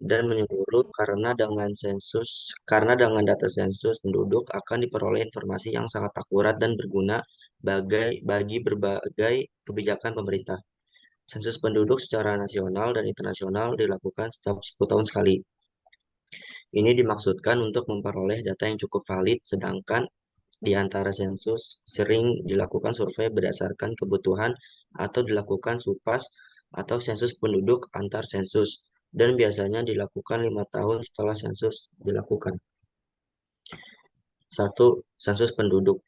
dan menyeluruh karena dengan data sensus penduduk akan diperoleh informasi yang sangat akurat dan berguna bagi berbagai kebijakan pemerintah. Sensus penduduk secara nasional dan internasional dilakukan setiap 10 tahun sekali. Ini dimaksudkan untuk memperoleh data yang cukup valid, sedangkan di antara sensus sering dilakukan survei berdasarkan kebutuhan atau dilakukan supas atau sensus penduduk antar sensus dan biasanya dilakukan 5 tahun setelah sensus dilakukan. Satu, sensus penduduk.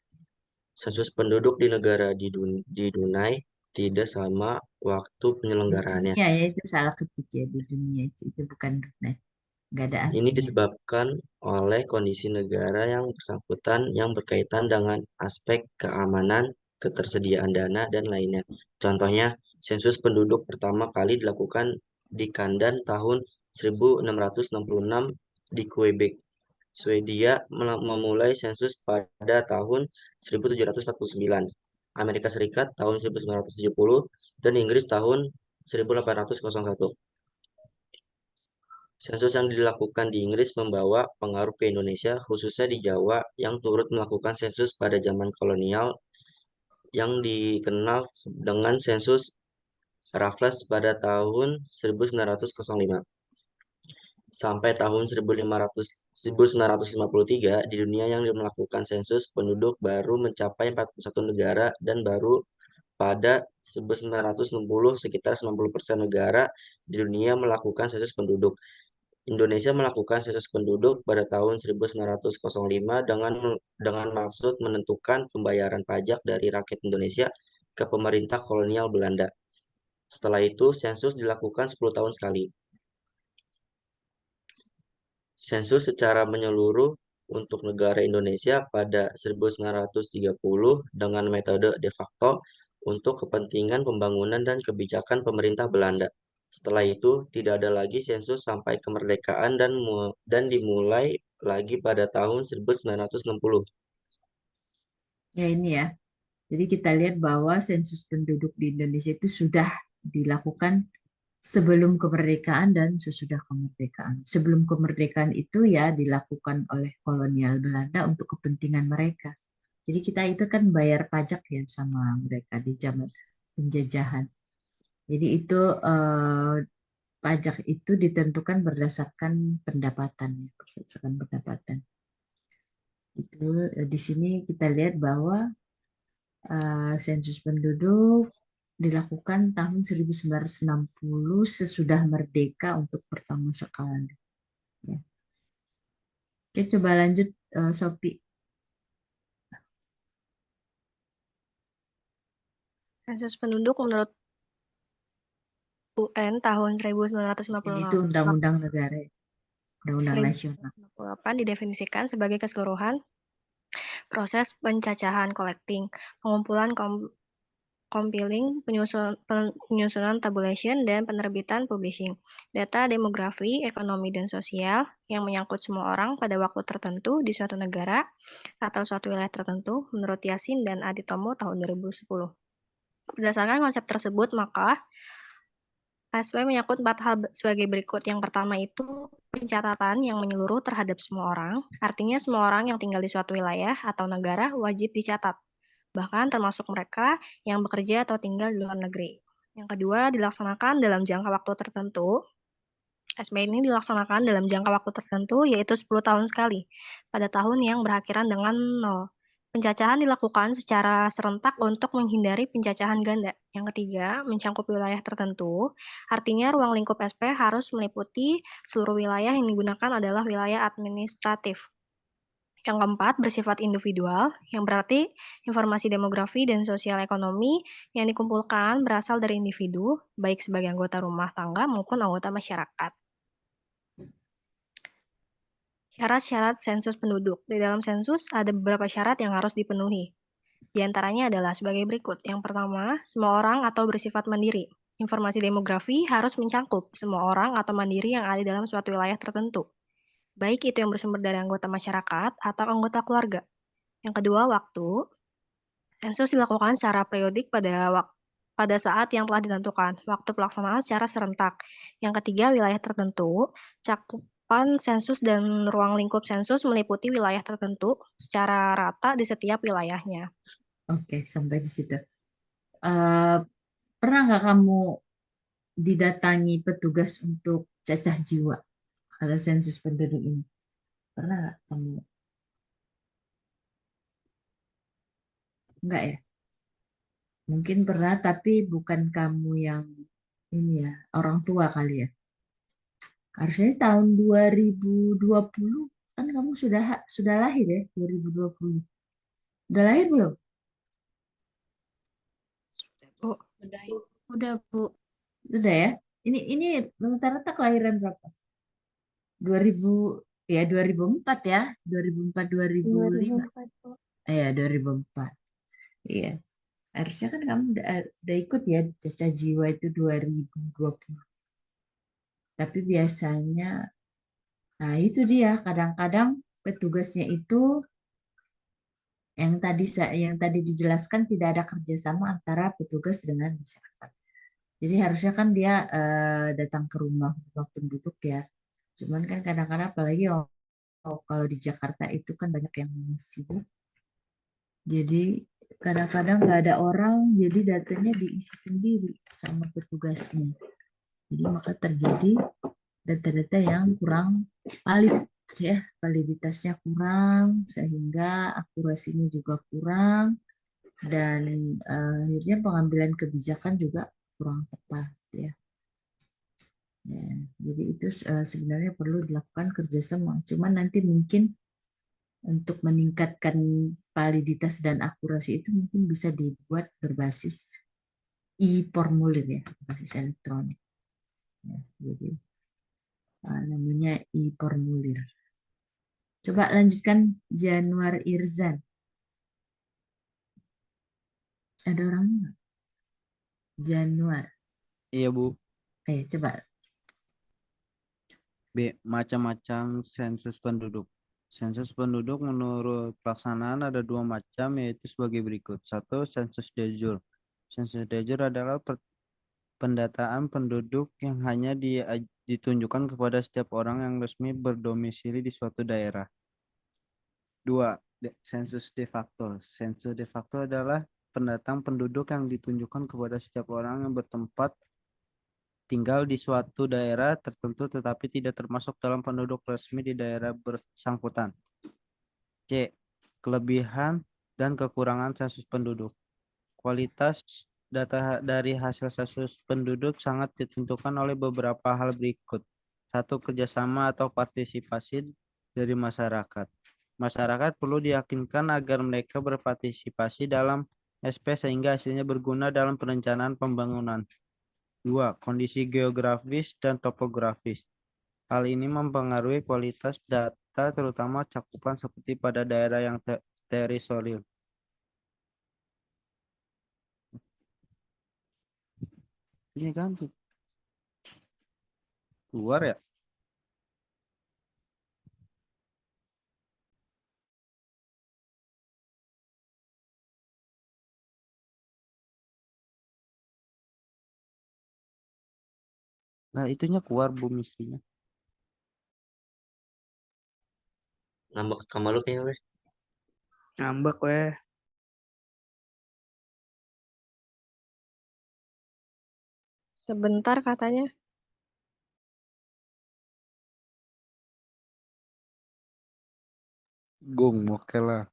Sensus penduduk di negara di Dunai tidak sama waktu Di penyelenggaraannya. dunia ya, itu salah ketik ya, di dunia itu bukan dunia. Nggak ada Ini artinya. disebabkan oleh kondisi negara yang bersangkutan yang berkaitan dengan aspek keamanan, ketersediaan dana, dan lainnya. Contohnya, sensus penduduk pertama kali dilakukan di Kandan tahun 1666 di Quebec. Swedia memulai sensus pada tahun 1749, Amerika Serikat tahun 1970, dan Inggris tahun 1801. Sensus yang dilakukan di Inggris membawa pengaruh ke Indonesia, khususnya di Jawa, yang turut melakukan sensus pada zaman kolonial yang dikenal dengan sensus Raffles pada tahun 1905. Sampai tahun 1953, di dunia yang melakukan sensus penduduk baru mencapai 41 negara dan baru pada 1960 sekitar 90% negara di dunia melakukan sensus penduduk. Indonesia melakukan sensus penduduk pada tahun 1905 dengan maksud menentukan pembayaran pajak dari rakyat Indonesia ke pemerintah kolonial Belanda. Setelah itu, sensus dilakukan 10 tahun sekali. Sensus secara menyeluruh untuk negara Indonesia pada 1930 dengan metode de facto untuk kepentingan pembangunan dan kebijakan pemerintah Belanda. Setelah itu, tidak ada lagi sensus sampai kemerdekaan dan dimulai lagi pada tahun 1960. Ya ini ya. Jadi kita lihat bahwa sensus penduduk di Indonesia itu sudah dilakukan sebelum kemerdekaan dan sesudah kemerdekaan. Sebelum kemerdekaan itu ya dilakukan oleh kolonial Belanda untuk kepentingan mereka. Jadi kita itu kan bayar pajak ya sama mereka di zaman penjajahan. Jadi itu pajak itu ditentukan berdasarkan pendapatan ya, berdasarkan pendapatan. Itu di sini kita lihat bahwa sensus penduduk dilakukan tahun 1960 sesudah merdeka untuk pertama sekali. Ya. Oke, coba lanjut, Sophie. Sensus penduduk menurut UN tahun Jadi itu undang-undang negara, ya. Undang-undang nasional. 1958 didefinisikan sebagai keseluruhan proses pencacahan collecting, pengumpulan compiling, penyusunan tabulation, dan penerbitan publishing. Data demografi, ekonomi, dan sosial yang menyangkut semua orang pada waktu tertentu di suatu negara atau suatu wilayah tertentu menurut Yasin dan Aditomo tahun 2010. Berdasarkan konsep tersebut, maka ASP menyangkut 4 hal sebagai berikut. Yang pertama itu pencatatan yang menyeluruh terhadap semua orang. Artinya semua orang yang tinggal di suatu wilayah atau negara wajib dicatat, bahkan termasuk mereka yang bekerja atau tinggal di luar negeri. Yang kedua, dilaksanakan dalam jangka waktu tertentu. ASP ini dilaksanakan dalam jangka waktu tertentu, yaitu 10 tahun sekali, pada tahun yang berakhiran dengan 0. Pencacahan dilakukan secara serentak untuk menghindari pencacahan ganda. Yang ketiga, mencangkup wilayah tertentu, artinya ruang lingkup SP harus meliputi seluruh wilayah yang digunakan adalah wilayah administratif. Yang keempat, bersifat individual, yang berarti informasi demografi dan sosial ekonomi yang dikumpulkan berasal dari individu, baik sebagai anggota rumah tangga maupun anggota masyarakat. Syarat-syarat sensus penduduk. Di dalam sensus ada beberapa syarat yang harus dipenuhi. Di antaranya adalah sebagai berikut. Yang pertama, semua orang atau bersifat mandiri. Informasi demografi harus mencakup semua orang atau mandiri yang ada dalam suatu wilayah tertentu, baik itu yang bersumber dari anggota masyarakat atau anggota keluarga. Yang kedua, waktu. Sensus dilakukan secara periodik pada pada saat yang telah ditentukan, waktu pelaksanaan secara serentak. Yang ketiga, wilayah tertentu, cakupan sensus dan ruang lingkup sensus meliputi wilayah tertentu secara rata di setiap wilayahnya. Oke, sampai di situ. Eh, pernah nggak kamu didatangi petugas untuk cacah jiwa atau sensus penduduk ini? Pernah nggak kamu? Enggak ya? Mungkin pernah, tapi bukan kamu yang ini ya, orang tua kali ya. Harusnya tahun 2020 kan kamu sudah lahir ya, 2020. Udah lahir belum? Bu, Udah, Bu. Udah ya. Ini rata-rata kelahiran berapa? 2000 ya 2004 ya. 2004 2005. 2004, Bu. Ya 2004. Iya. Harusnya kan kamu udah ikut ya cacah jiwa itu 2020. Tapi biasanya, nah itu dia kadang-kadang petugasnya itu yang tadi dijelaskan tidak ada kerjasama antara petugas dengan masyarakat. Jadi harusnya kan dia datang ke rumah penduduk ya. Cuman kan kadang-kadang apalagi kalau di Jakarta itu kan banyak yang sibuk. Jadi kadang-kadang nggak ada orang, jadi datanya diisi sendiri sama petugasnya. Jadi maka terjadi data-data yang kurang valid ya, validitasnya kurang sehingga akurasinya juga kurang dan akhirnya pengambilan kebijakan juga kurang tepat ya. Ya, jadi itu sebenarnya perlu dilakukan kerjasama. Cuman nanti mungkin untuk meningkatkan validitas dan akurasi itu mungkin bisa dibuat berbasis e-formulir ya, berbasis elektronik. Ya, jadi namanya e-formulir. Coba lanjutkan Januar Irzan. Ada orangnya nggak? Januar. Iya, Bu. Coba. B. Macam-macam sensus penduduk. Sensus penduduk menurut pelaksanaan ada dua macam, yaitu sebagai berikut. Satu, sensus de jure. Sensus de jure adalah pendataan penduduk yang hanya ditunjukkan kepada setiap orang yang resmi berdomisili di suatu daerah. Dua, sensus de facto. Sensus de facto adalah pendatang penduduk yang ditunjukkan kepada setiap orang yang bertempat tinggal di suatu daerah tertentu tetapi tidak termasuk dalam penduduk resmi di daerah bersangkutan. C. Kelebihan dan kekurangan sensus penduduk. Kualitas data dari hasil sensus penduduk sangat ditentukan oleh beberapa hal berikut. Satu, kerjasama atau partisipasi dari masyarakat. Masyarakat perlu diyakinkan agar mereka berpartisipasi dalam SP sehingga hasilnya berguna dalam perencanaan pembangunan. Dua, kondisi geografis dan topografis. Hal ini mempengaruhi kualitas data terutama cakupan seperti pada daerah yang teritorial. Ini kan keluar ya? Nah, itunya keluar Bu misinya. Nambah kamar lu kayaknya weh. Ngambek weh. Sebentar katanya. Gung, oke lah.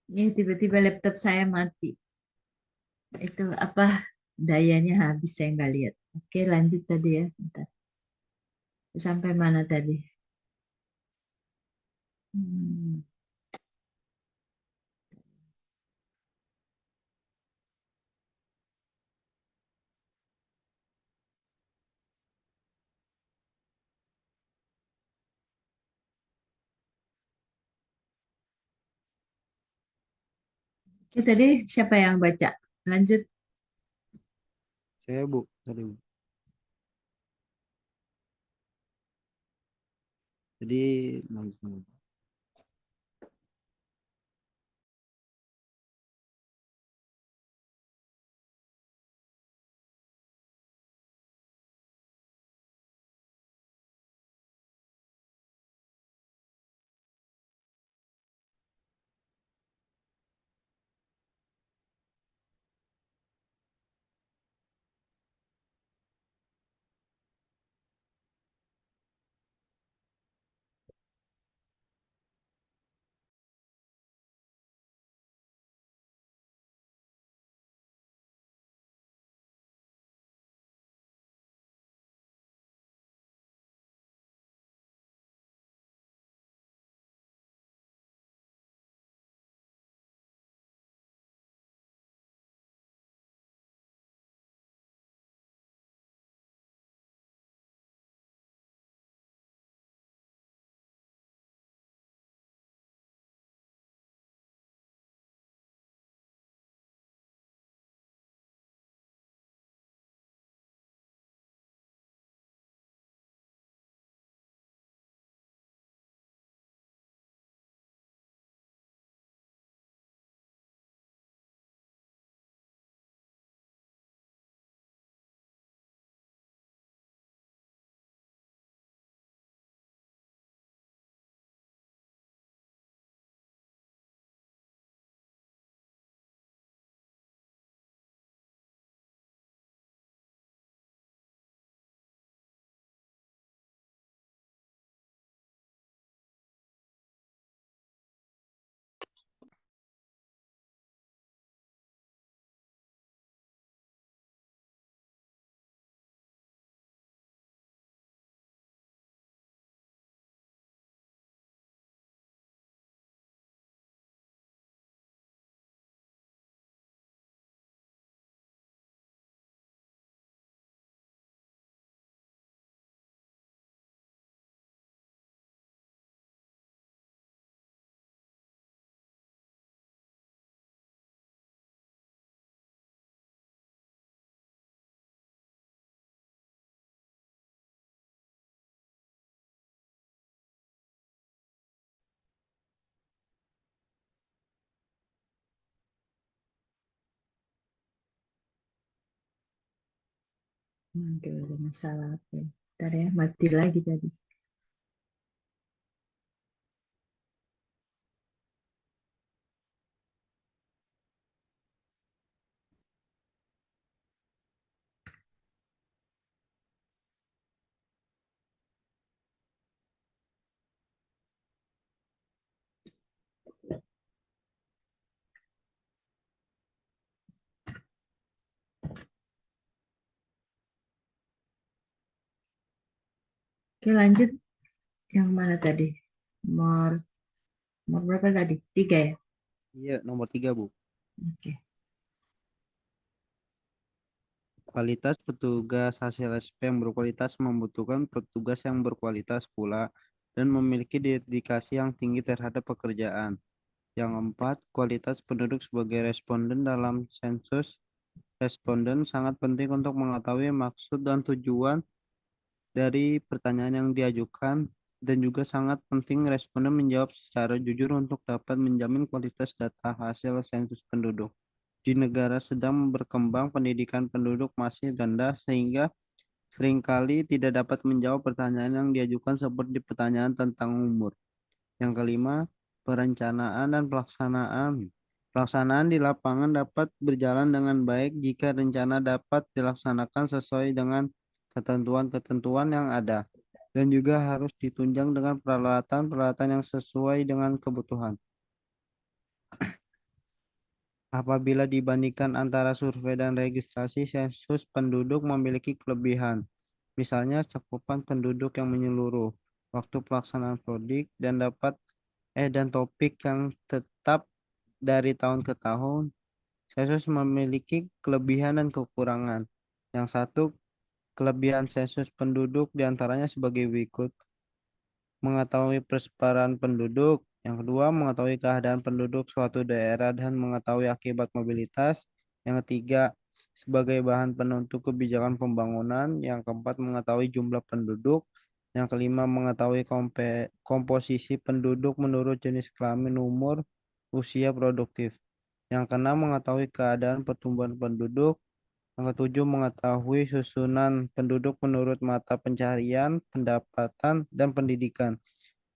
Ya, tiba-tiba laptop saya mati. Itu apa dayanya habis saya nggak lihat. Oke, lanjut tadi ya. Bentar. Sampai mana tadi? Hmm. Oke, tadi siapa yang baca? Lanjut. Saya Bu, tadi Bu. Jadi langsung. Oke, ada masalah apa ya? Bentar ya, mati lagi tadi. Oke, lanjut. Yang mana tadi? Nomor, nomor berapa tadi? 3 ya? Iya, nomor 3 Bu. Oke. Kualitas petugas hasil SP yang berkualitas membutuhkan petugas yang berkualitas pula dan memiliki dedikasi yang tinggi terhadap pekerjaan. Yang keempat, kualitas penduduk sebagai responden dalam sensus. Responden sangat penting untuk mengetahui maksud dan tujuan dari pertanyaan yang diajukan dan juga sangat penting responden menjawab secara jujur untuk dapat menjamin kualitas data hasil sensus penduduk. Di negara sedang berkembang, pendidikan penduduk masih rendah sehingga seringkali tidak dapat menjawab pertanyaan yang diajukan seperti pertanyaan tentang umur. Yang kelima, perencanaan dan pelaksanaan. Pelaksanaan di lapangan dapat berjalan dengan baik jika rencana dapat dilaksanakan sesuai dengan ketentuan-ketentuan yang ada dan juga harus ditunjang dengan peralatan-peralatan yang sesuai dengan kebutuhan. Apabila dibandingkan antara survei dan registrasi, sensus penduduk memiliki kelebihan. Misalnya cakupan penduduk yang menyeluruh, waktu pelaksanaan prodik, dan topik yang tetap dari tahun ke tahun. Sensus memiliki kelebihan dan kekurangan. Yang satu, kelebihan sensus penduduk diantaranya sebagai berikut: mengetahui persebaran penduduk. Yang kedua, mengetahui keadaan penduduk suatu daerah dan mengetahui akibat mobilitas. Yang ketiga, sebagai bahan penentu kebijakan pembangunan. Yang keempat, mengetahui jumlah penduduk. Yang kelima, mengetahui komposisi penduduk menurut jenis kelamin, umur, usia produktif. Yang keenam, mengetahui keadaan pertumbuhan penduduk. Yang ketujuh, mengetahui susunan penduduk menurut mata pencaharian, pendapatan, dan pendidikan.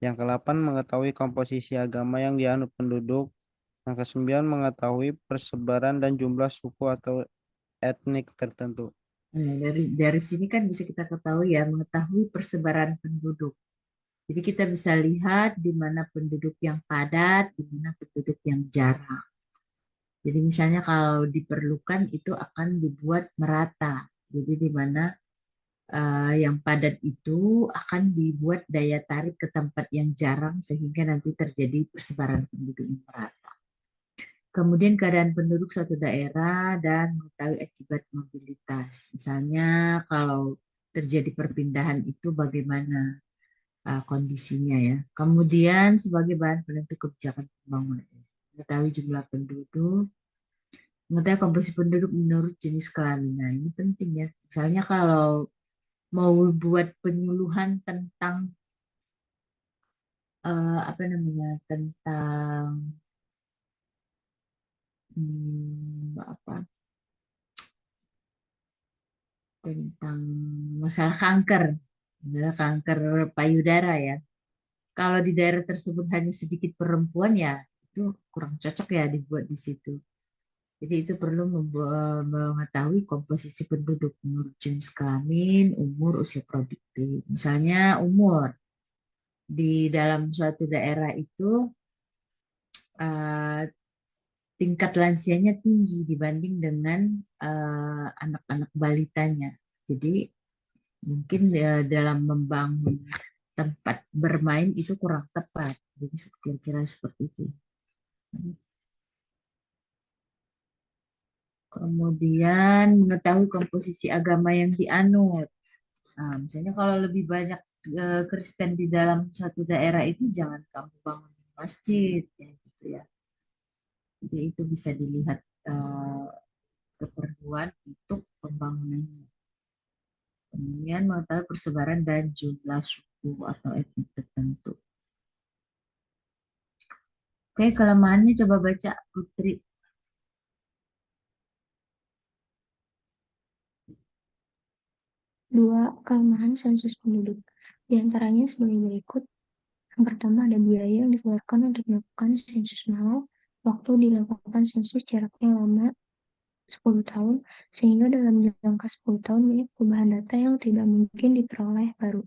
Yang kedelapan, mengetahui komposisi agama yang dianut penduduk. Yang kesembilan, mengetahui persebaran dan jumlah suku atau etnik tertentu. Nah, dari sini kan bisa kita ketahui ya, mengetahui persebaran penduduk. Jadi kita bisa lihat di mana penduduk yang padat, di mana penduduk yang jarang. Jadi misalnya kalau diperlukan itu akan dibuat merata. Jadi di mana yang padat itu akan dibuat daya tarik ke tempat yang jarang sehingga nanti terjadi persebaran penduduk yang merata. Kemudian keadaan penduduk suatu daerah dan mengetahui akibat mobilitas. Misalnya kalau terjadi perpindahan itu bagaimana kondisinya ya. Kemudian sebagai bahan penentu kebijakan pembangunan. Mengetahui jumlah penduduk, mengetahui komposisi penduduk menurut jenis kelamin. Nah, ini penting ya. Misalnya kalau mau buat penyuluhan tentang apa namanya? Tentang apa? Tentang masalah kanker payudara ya. Kalau di daerah tersebut hanya sedikit perempuan ya itu kurang cocok ya dibuat di situ. Jadi itu perlu mengetahui komposisi penduduk menurut jenis kelamin, umur, usia produktif. Misalnya umur di dalam suatu daerah itu eh, tingkat lansianya tinggi dibanding dengan anak-anak balitanya. Jadi mungkin dalam membangun tempat bermain itu kurang tepat. Jadi kira-kira seperti itu. Kemudian mengetahui komposisi agama yang dianut. Nah, misalnya kalau lebih banyak Kristen di dalam suatu daerah itu jangan kamu bangun masjid, ya, gitu ya. Jadi itu bisa dilihat keperluan untuk pembangunannya. Kemudian mengetahui persebaran dan jumlah suku atau etnik tertentu. Oke, kelemahannya coba baca Putri. Dua kelemahan sensus penduduk. Di antaranya sebagai berikut. Yang pertama ada biaya yang dikeluarkan untuk melakukan sensus mahal. Waktu dilakukan sensus jaraknya lama 10 tahun, sehingga dalam jangka 10 tahun banyak perubahan data yang tidak mungkin diperoleh baru.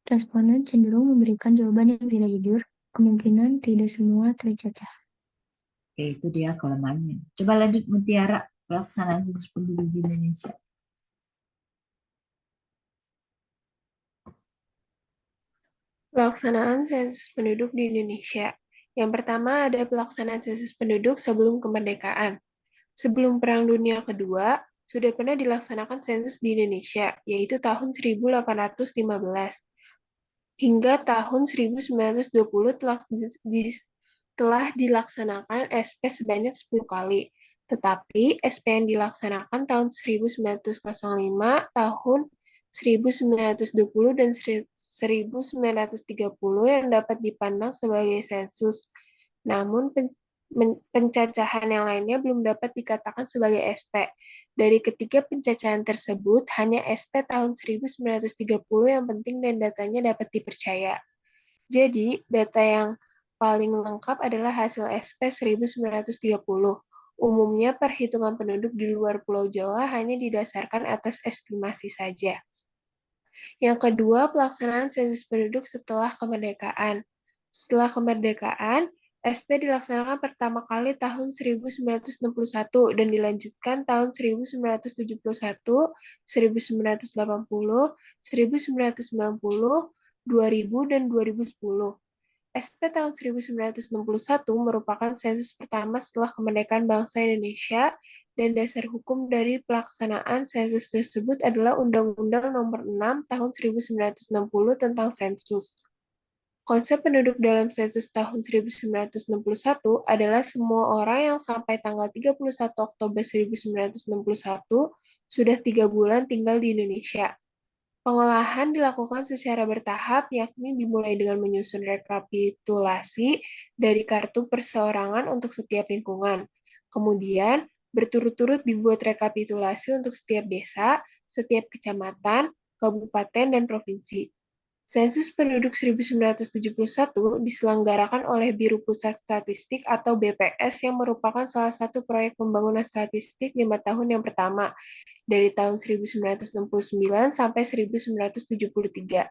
Responden cenderung memberikan jawaban yang tidak jujur, kemungkinan tidak semua tercacah. Oke, itu dia kelemahannya. Coba lanjut Mutiara, pelaksanaan sensus penduduk di Indonesia. Pelaksanaan sensus penduduk di Indonesia. Yang pertama ada pelaksanaan sensus penduduk sebelum kemerdekaan. Sebelum Perang Dunia Kedua, sudah pernah dilaksanakan sensus di Indonesia, yaitu tahun 1815. Hingga tahun 1920 telah dilaksanakan SP sebanyak 10 kali. Tetapi SP yang dilaksanakan tahun 1905, tahun 1920, dan 1930 yang dapat dipandang sebagai sensus. Namun pencacahan yang lainnya belum dapat dikatakan sebagai SP. Dari ketiga pencacahan tersebut, hanya SP tahun 1930 yang penting dan datanya dapat dipercaya. Jadi, data yang paling lengkap adalah hasil SP 1930. Umumnya, perhitungan penduduk di luar Pulau Jawa hanya didasarkan atas estimasi saja. Yang kedua, pelaksanaan sensus penduduk setelah kemerdekaan. Setelah kemerdekaan, SP dilaksanakan pertama kali tahun 1961 dan dilanjutkan tahun 1971, 1980, 1990, 2000, dan 2010. SP tahun 1961 merupakan sensus pertama setelah kemerdekaan bangsa Indonesia dan dasar hukum dari pelaksanaan sensus tersebut adalah Undang-Undang Nomor 6 Tahun 1960 tentang sensus. Konsep penduduk dalam sensus tahun 1961 adalah semua orang yang sampai tanggal 31 Oktober 1961 sudah 3 bulan tinggal di Indonesia. Pengolahan dilakukan secara bertahap, yakni dimulai dengan menyusun rekapitulasi dari kartu perseorangan untuk setiap lingkungan. Kemudian, berturut-turut dibuat rekapitulasi untuk setiap desa, setiap kecamatan, kabupaten, dan provinsi. Sensus penduduk 1971 diselenggarakan oleh Biro Pusat Statistik atau BPS yang merupakan salah satu proyek pembangunan statistik 5 tahun yang pertama, dari tahun 1969 sampai 1973.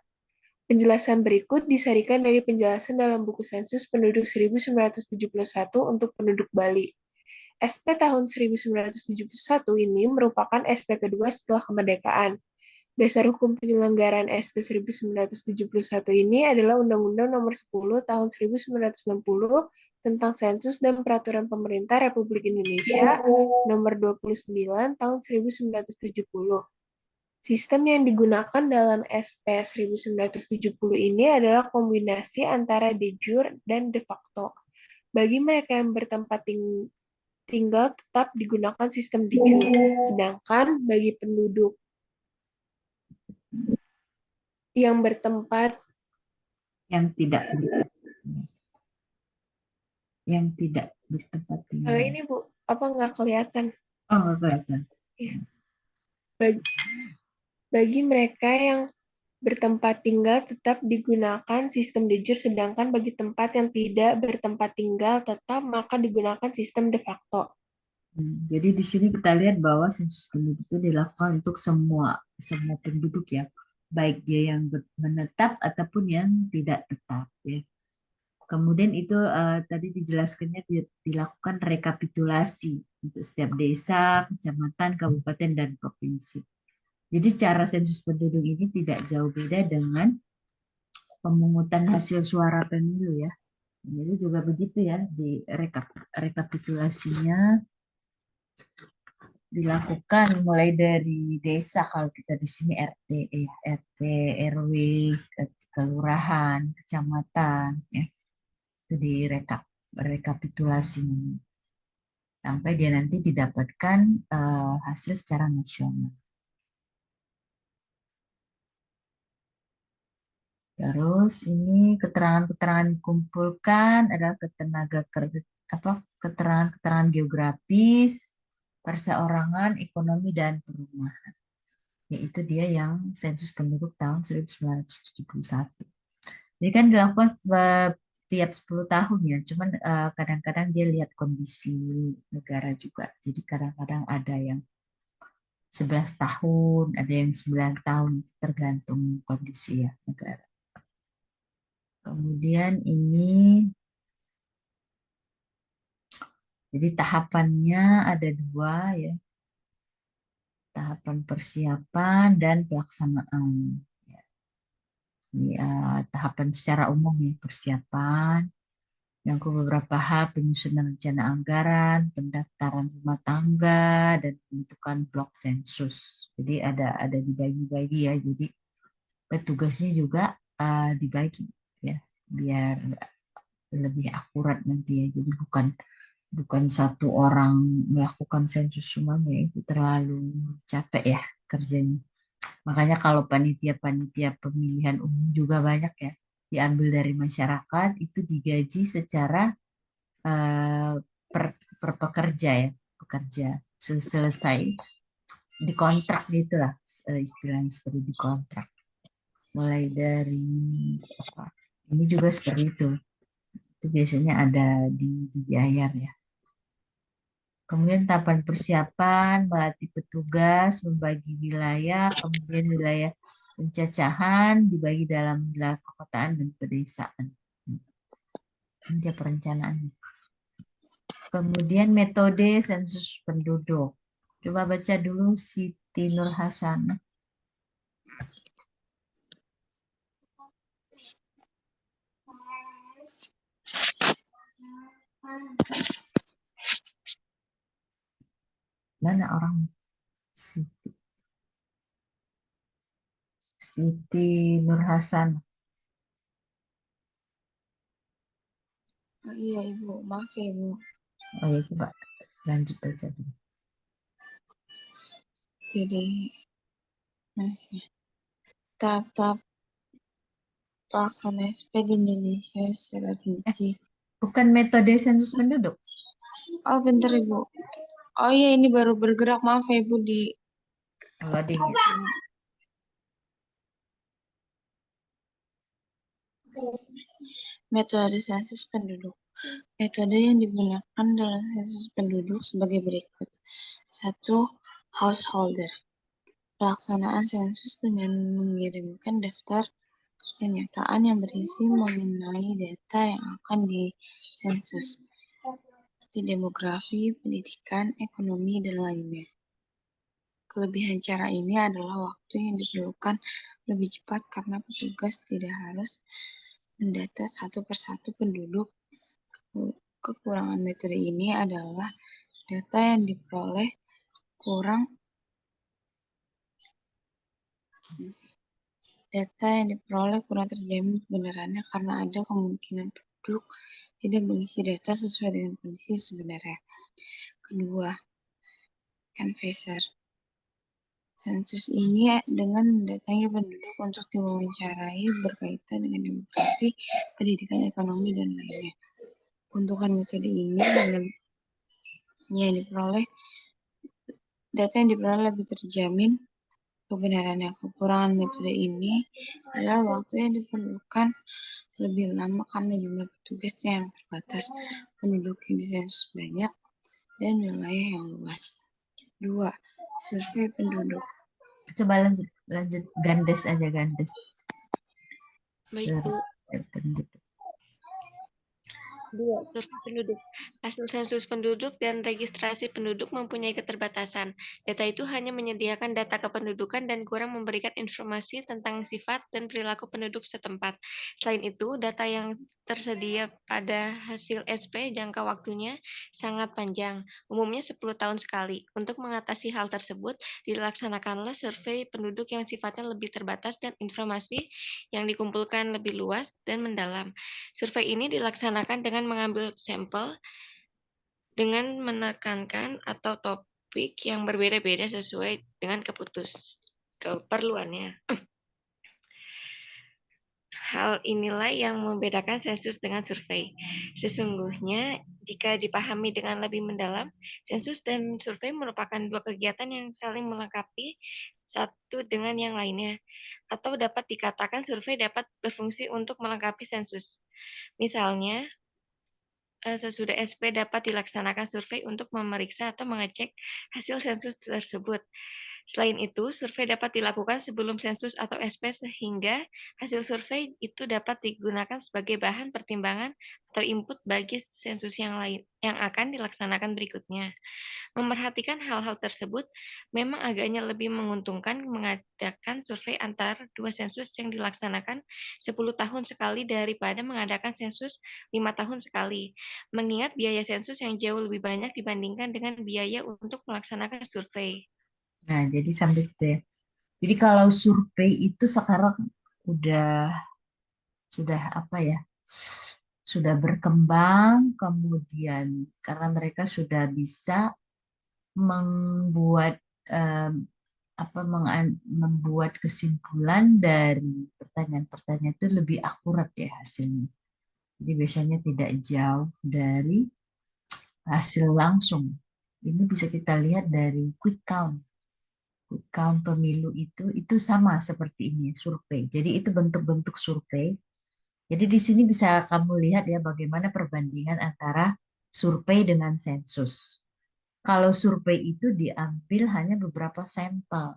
Penjelasan berikut disarikan dari penjelasan dalam buku sensus penduduk 1971 untuk penduduk Bali. SP tahun 1971 ini merupakan SP kedua setelah kemerdekaan. Dasar hukum penyelenggaraan SP 1971 ini adalah Undang-Undang Nomor 10 Tahun 1960 tentang Sensus dan Peraturan Pemerintah Republik Indonesia Nomor 29 Tahun 1970. Sistem yang digunakan dalam SP 1970 ini adalah kombinasi antara de jure dan de facto. Bagi mereka yang bertempat tinggal tetap digunakan sistem de jure, sedangkan bagi penduduk yang bertempat yang tidak bertempat tinggal. ini Bu, apa nggak kelihatan? Oh, nggak kelihatan. Ya. Bagi mereka yang bertempat tinggal tetap digunakan sistem de jure, sedangkan bagi tempat yang tidak bertempat tinggal tetap maka digunakan sistem de facto. Jadi di sini kita lihat bahwa sensus penduduk itu dilakukan untuk semua penduduk ya, baik dia yang menetap ataupun yang tidak tetap ya. Kemudian itu tadi dijelaskannya dilakukan rekapitulasi untuk setiap desa, kecamatan, kabupaten, dan provinsi. Jadi cara sensus penduduk ini tidak jauh beda dengan pemungutan hasil suara pemilu ya. Jadi juga begitu ya, di rekapitulasinya dilakukan mulai dari desa, kalau kita di sini RT, RW, kelurahan, kecamatan ya. Itu rekapitulasi sampai dia nanti didapatkan hasil secara nasional. Terus ini keterangan-keterangan dikumpulkan adalah keterangan-keterangan geografis, perseorangan, ekonomi, dan perumahan. Yaitu dia yang sensus penduduk tahun 1971. Jadi kan dilakukan setiap 10 tahun ya, cuman kadang-kadang dia lihat kondisi negara juga. Jadi kadang-kadang ada yang 11 tahun, ada yang 9 tahun, tergantung kondisi ya negara. Kemudian ini, jadi tahapannya ada 2 ya, tahapan persiapan dan pelaksanaan. Ini tahapan secara umum ya, persiapan, yang beberapa hal, penyusunan rencana anggaran, pendaftaran rumah tangga, dan pembentukan blok sensus. Jadi ada dibagi-bagi ya, jadi petugasnya juga dibagi ya, biar lebih akurat nanti ya. Jadi bukan satu orang melakukan sensus semuanya, itu terlalu capek ya kerjanya. Makanya kalau panitia-panitia pemilihan umum juga banyak ya, diambil dari masyarakat, itu digaji secara per pekerja ya, pekerja selesai dikontrak gitulah, istilahnya seperti dikontrak. Mulai dari ini juga seperti itu biasanya ada di IAR ya. Kemudian tahapan persiapan, melatih petugas, membagi wilayah, kemudian wilayah pencacahan dibagi dalam wilayah perkotaan dan pedesaan. Ini dia perencanaan. Kemudian metode sensus penduduk. Coba baca dulu Siti Nur Hasanah. Mana orang Siti Nur Hasanah. Oh, iya Ibu, maaf ya Ibu. Oh ya, coba lanjut baca dulu. Jadi masih tahap-tahap pelaksanaan SP di Indonesia secara rinci. Bukan metode sensus penduduk. Oh, bentar Ibu. Oh iya, ini baru bergerak, maaf ya Ibu di Loading ya. metode sensus penduduk. Metode yang digunakan dalam sensus penduduk sebagai berikut. 1. Householder. Pelaksanaan sensus dengan mengirimkan daftar pernyataan yang berisi mengenai data yang akan disensus, seperti demografi, pendidikan, ekonomi, dan lainnya. Kelebihan cara ini adalah waktu yang diperlukan lebih cepat karena petugas tidak harus mendata satu persatu penduduk. Kekurangan metode ini adalah data yang diperoleh kurang terjamin kebenarannya karena ada kemungkinan penduduk tidak mengisi data sesuai dengan kondisi sebenarnya. Kedua, canvasser. Sensus ini dengan mendatangi penduduk untuk diwawancarai berkaitan dengan demografi, pendidikan, ekonomi, dan lainnya. Keuntungan metode ini dengan data yang diperoleh lebih terjamin kebenarannya. Kekurangan metode ini adalah waktu yang diperlukan lebih lama karena jumlah petugas yang terbatas, penduduk yang disensus banyak, dan wilayah yang luas. 2. Survei penduduk. Coba lanjut Gandes aja, Gandes. Baik, Bu. Survei penduduk. 2. Survei penduduk. Hasil sensus penduduk dan registrasi penduduk mempunyai keterbatasan. Data itu hanya menyediakan data kependudukan dan kurang memberikan informasi tentang sifat dan perilaku penduduk setempat. Selain itu, data yang tersedia pada hasil SP jangka waktunya sangat panjang, umumnya 10 tahun sekali. Untuk mengatasi hal tersebut, dilaksanakanlah survei penduduk yang sifatnya lebih terbatas dan informasi yang dikumpulkan lebih luas dan mendalam. Survei ini dilaksanakan dengan mengambil sampel dengan menekankan atau topik yang berbeda-beda sesuai dengan keperluannya. Hal inilah yang membedakan sensus dengan survei. Sesungguhnya, jika dipahami dengan lebih mendalam, sensus dan survei merupakan dua kegiatan yang saling melengkapi satu dengan yang lainnya, atau dapat dikatakan survei dapat berfungsi untuk melengkapi sensus. Misalnya, sesudah SP dapat dilaksanakan survei untuk memeriksa atau mengecek hasil sensus tersebut. Selain itu, survei dapat dilakukan sebelum sensus atau SP sehingga hasil survei itu dapat digunakan sebagai bahan pertimbangan atau input bagi sensus yang lain yang akan dilaksanakan berikutnya. Memerhatikan hal-hal tersebut memang agaknya lebih menguntungkan mengadakan survei antar dua sensus yang dilaksanakan 10 tahun sekali daripada mengadakan sensus 5 tahun sekali. Mengingat biaya sensus yang jauh lebih banyak dibandingkan dengan biaya untuk melaksanakan survei. Nah, jadi sampai situ ya. Jadi kalau survei itu sekarang sudah apa ya? Sudah berkembang, kemudian karena mereka sudah bisa membuat membuat kesimpulan dari pertanyaan-pertanyaan itu lebih akurat ya hasilnya. Jadi biasanya tidak jauh dari hasil langsung. Ini bisa kita lihat dari quick count. Quick count pemilu itu sama seperti ini, survei. Jadi itu bentuk-bentuk survei. Jadi di sini bisa kamu lihat ya bagaimana perbandingan antara survei dengan sensus. Kalau survei itu diambil hanya beberapa sampel.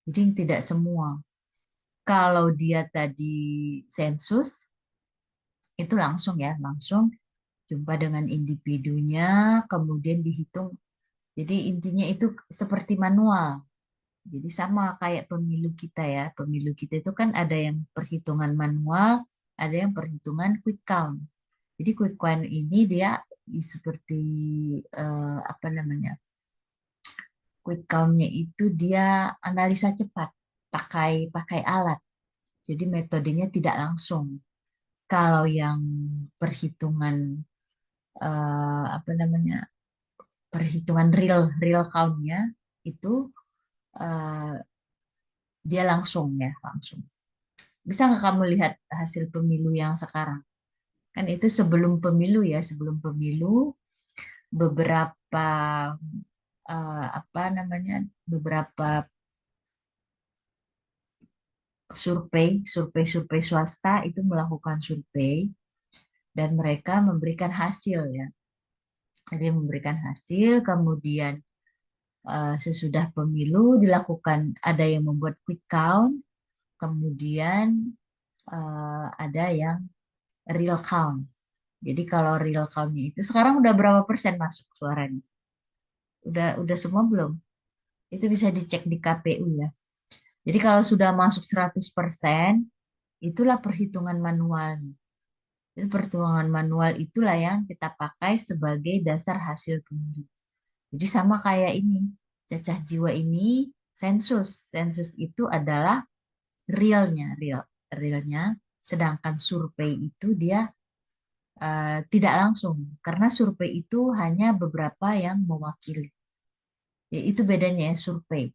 Jadi tidak semua. Kalau dia tadi sensus, Itu langsung ya, langsung jumpa dengan individunya, kemudian dihitung. Jadi intinya itu seperti manual. Jadi sama kayak pemilu kita ya. Pemilu kita itu kan ada yang perhitungan manual, ada yang perhitungan quick count. Jadi quick count ini dia seperti apa namanya? Quick count-nya itu dia analisa cepat pakai alat. Jadi metodenya tidak langsung. Kalau yang perhitungan apa namanya? Perhitungan real count-nya itu eh, dia langsung ya, langsung. Bisa nggak kamu lihat hasil pemilu yang sekarang? Kan itu sebelum pemilu ya, sebelum pemilu beberapa apa namanya? Beberapa survei swasta itu melakukan survei dan mereka memberikan hasil ya. Jadi memberikan hasil, kemudian sesudah pemilu dilakukan ada yang membuat quick count, kemudian ada yang real count. Jadi kalau real count-nya itu sekarang udah berapa persen masuk suaranya? Udah semua belum? Itu bisa dicek di KPU ya. Jadi kalau sudah masuk 100%, itulah perhitungan manualnya. Jadi perhitungan manual itulah yang kita pakai sebagai dasar hasil pemilu. Jadi sama kayak ini, cacah jiwa ini sensus. Sensus itu adalah realnya. Sedangkan survei itu dia tidak langsung, karena survei itu hanya beberapa yang mewakili. Ya, itu bedanya ya survei.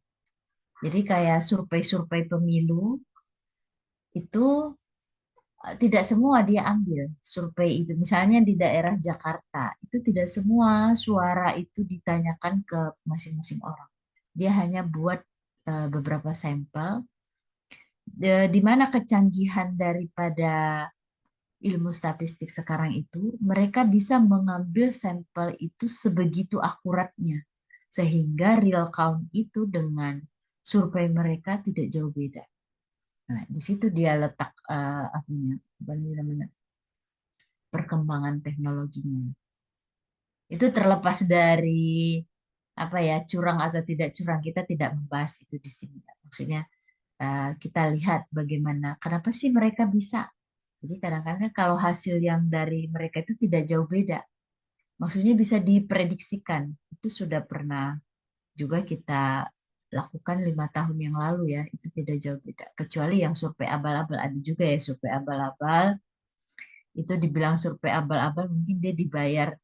Jadi kayak survei-survei pemilu itu tidak semua dia ambil survei itu. Misalnya di daerah Jakarta, itu tidak semua suara itu ditanyakan ke masing-masing orang. Dia hanya buat beberapa sampel. Di mana kecanggihan daripada ilmu statistik sekarang itu, mereka bisa mengambil sampel itu sebegitu akuratnya, sehingga real count itu dengan survei mereka tidak jauh beda. Nah, di situ dia letak apa namanya, perkembangan teknologinya. Itu terlepas dari apa ya, curang atau tidak curang, kita tidak membahas itu di sini. Maksudnya kita lihat bagaimana, kenapa sih mereka bisa. Jadi kadang-kadang kalau hasil yang dari mereka itu tidak jauh beda, maksudnya bisa diprediksikan. Itu sudah pernah juga kita lakukan 5 tahun yang lalu ya, itu tidak jauh beda. Kecuali yang survei abal-abal, ada juga ya survei abal-abal, itu dibilang survei abal-abal mungkin dia dibayar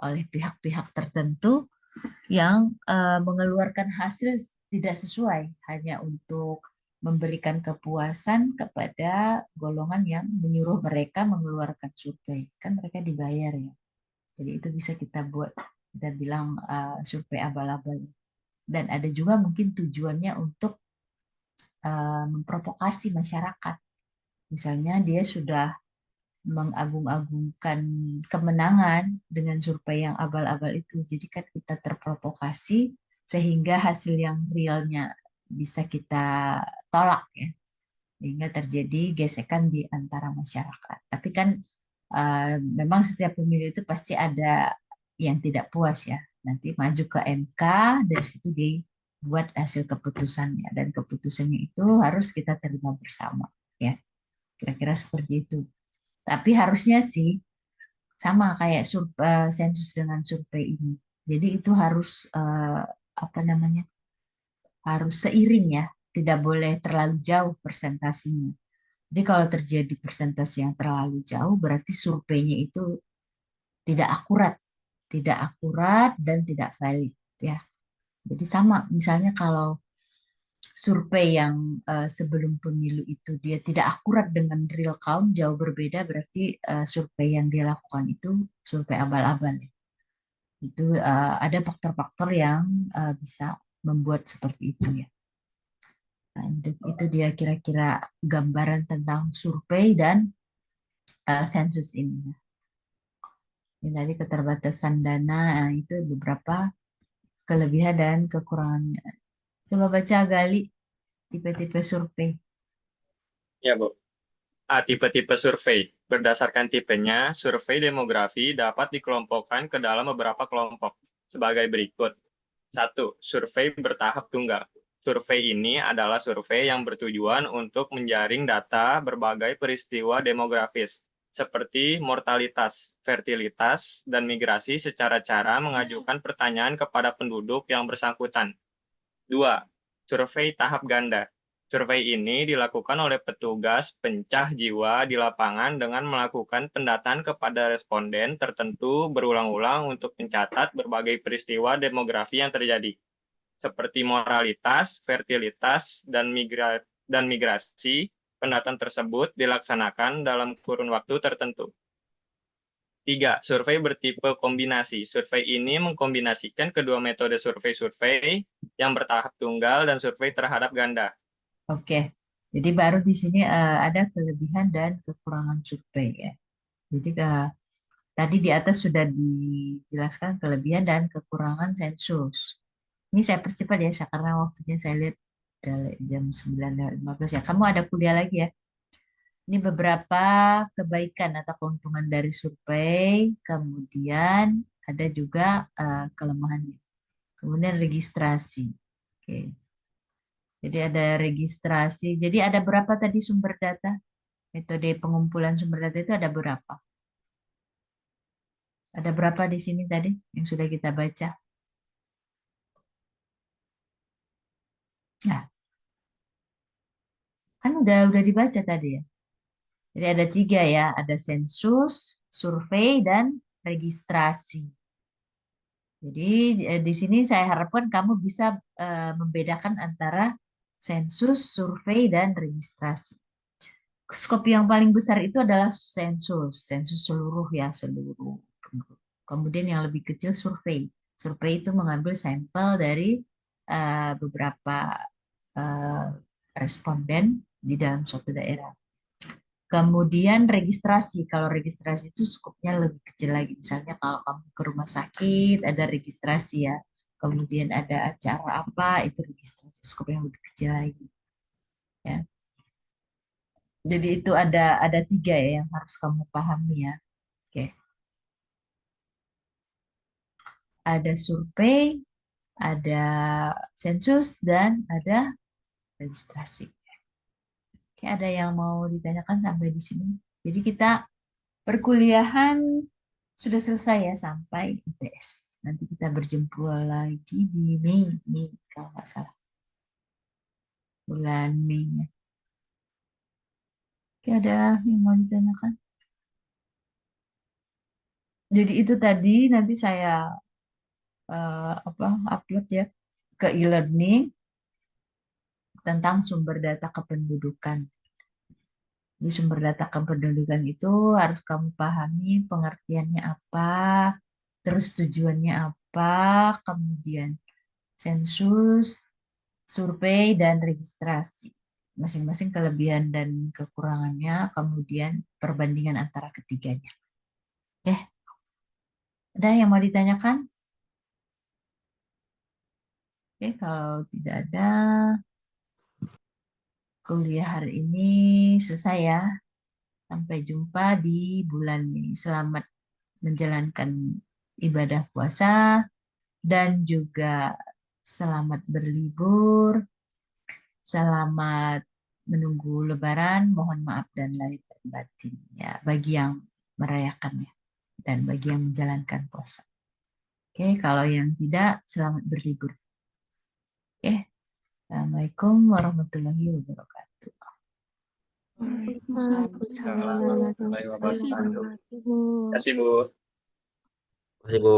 oleh pihak-pihak tertentu yang mengeluarkan hasil tidak sesuai, hanya untuk memberikan kepuasan kepada golongan yang menyuruh mereka mengeluarkan survei. Kan mereka dibayar ya. Jadi itu bisa kita buat, kita bilang survei abal-abal. Dan ada juga mungkin tujuannya untuk memprovokasi masyarakat. Misalnya dia sudah mengagung-agungkan kemenangan dengan survei yang abal-abal itu. Jadi kan kita terprovokasi sehingga hasil yang realnya bisa kita tolak ya. Sehingga terjadi gesekan di antara masyarakat. Tapi kan memang setiap pemilu itu pasti ada yang tidak puas ya. Nanti maju ke MK, dari situ dibuat hasil keputusannya. Dan keputusannya itu harus kita terima bersama ya. Kira-kira seperti itu. Tapi harusnya sih sama kayak sensus dengan survei ini. Jadi itu harus apa namanya, harus seiring ya, tidak boleh terlalu jauh presentasinya. Jadi kalau terjadi presentasi yang terlalu jauh, berarti surveinya itu tidak akurat, dan tidak valid ya. Jadi sama, misalnya kalau survei yang sebelum pemilu itu dia tidak akurat dengan real count, jauh berbeda, berarti survei yang dia lakukan itu survei abal-abal. Itu ada faktor-faktor yang bisa membuat seperti itu ya. Nah, itu dia kira-kira gambaran tentang survei dan sensus ini. Ini tadi keterbatasan dana, itu beberapa kelebihan dan kekurangannya. Coba baca Gali tipe-tipe survei. Ya, Bu. Tipe-tipe survei. Berdasarkan tipenya, survei demografi dapat dikelompokkan ke dalam beberapa kelompok sebagai berikut. 1. Survei bertahap tunggal. Survei ini adalah survei yang bertujuan untuk menjaring data berbagai peristiwa demografis, seperti mortalitas, fertilitas, dan migrasi secara cara mengajukan pertanyaan kepada penduduk yang bersangkutan. 2. Survei tahap ganda. Survei ini dilakukan oleh petugas pencah jiwa di lapangan dengan melakukan pendataan kepada responden tertentu berulang-ulang untuk mencatat berbagai peristiwa demografi yang terjadi, seperti moralitas, fertilitas, dan migrasi. Pendataan tersebut dilaksanakan dalam kurun waktu tertentu. 3. Survei bertipe kombinasi. Survei ini mengkombinasikan kedua metode survei yang bertahap tunggal dan survei terhadap ganda. Oke, jadi baru di sini ada kelebihan dan kekurangan survei ya. Jadi tadi di atas sudah dijelaskan kelebihan dan kekurangan sensus. Ini saya percepat ya, karena waktunya saya lihat udah jam 9.15 ya. Kamu ada kuliah lagi ya. Ini beberapa kebaikan atau keuntungan dari survei, kemudian ada juga kelemahannya. Kemudian registrasi. Oke. Jadi ada registrasi. Jadi ada berapa tadi sumber data? Metode pengumpulan sumber data itu ada berapa? Ada berapa di sini tadi yang sudah kita baca? Nah, kan udah dibaca tadi ya. Jadi ada 3 ya, ada sensus, survei, dan registrasi. Jadi di sini saya harapkan kamu bisa membedakan antara sensus, survei, dan registrasi. Skop yang paling besar itu adalah sensus, sensus seluruh ya, seluruh penduduk. Kemudian yang lebih kecil survei. Survei itu mengambil sampel dari beberapa responden di dalam suatu daerah. Kemudian registrasi. Kalau registrasi itu skopnya lebih kecil lagi. Misalnya kalau kamu ke rumah sakit ada registrasi ya. Kemudian ada acara apa itu registrasi. Skopnya lebih kecil lagi. Ya. Jadi itu ada 3 ya yang harus kamu pahami ya. Oke. Ada survei, ada sensus, dan ada registrasi. Oke, ada yang mau ditanyakan sampai di sini? Jadi kita perkuliahan sudah selesai ya sampai UTS. Nanti kita berjumpa lagi di Mei kalau nggak salah. Bulan Mei. Oke, ada yang mau ditanyakan? Jadi itu tadi nanti saya upload ya ke e-learning tentang sumber data kependudukan. Di sumber data kependudukan itu harus kamu pahami pengertiannya apa, terus tujuannya apa, kemudian sensus, survei, dan registrasi. Masing-masing kelebihan dan kekurangannya, kemudian perbandingan antara ketiganya. Oke, ada yang mau ditanyakan? Oke, kalau tidak ada, kuliah hari ini selesai ya. Sampai jumpa di bulan Mei. Selamat menjalankan ibadah puasa dan juga selamat berlibur. Selamat menunggu Lebaran. Mohon maaf dan lahir dan batin ya bagi yang merayakannya dan bagi yang menjalankan puasa. Oke, kalau yang tidak, selamat berlibur. Oke, Assalamualaikum warahmatullahi wabarakatuh. Waalaikumsalam warahmatullahi wabarakatuh. Terima kasih, Bu. Terima kasih, Bu.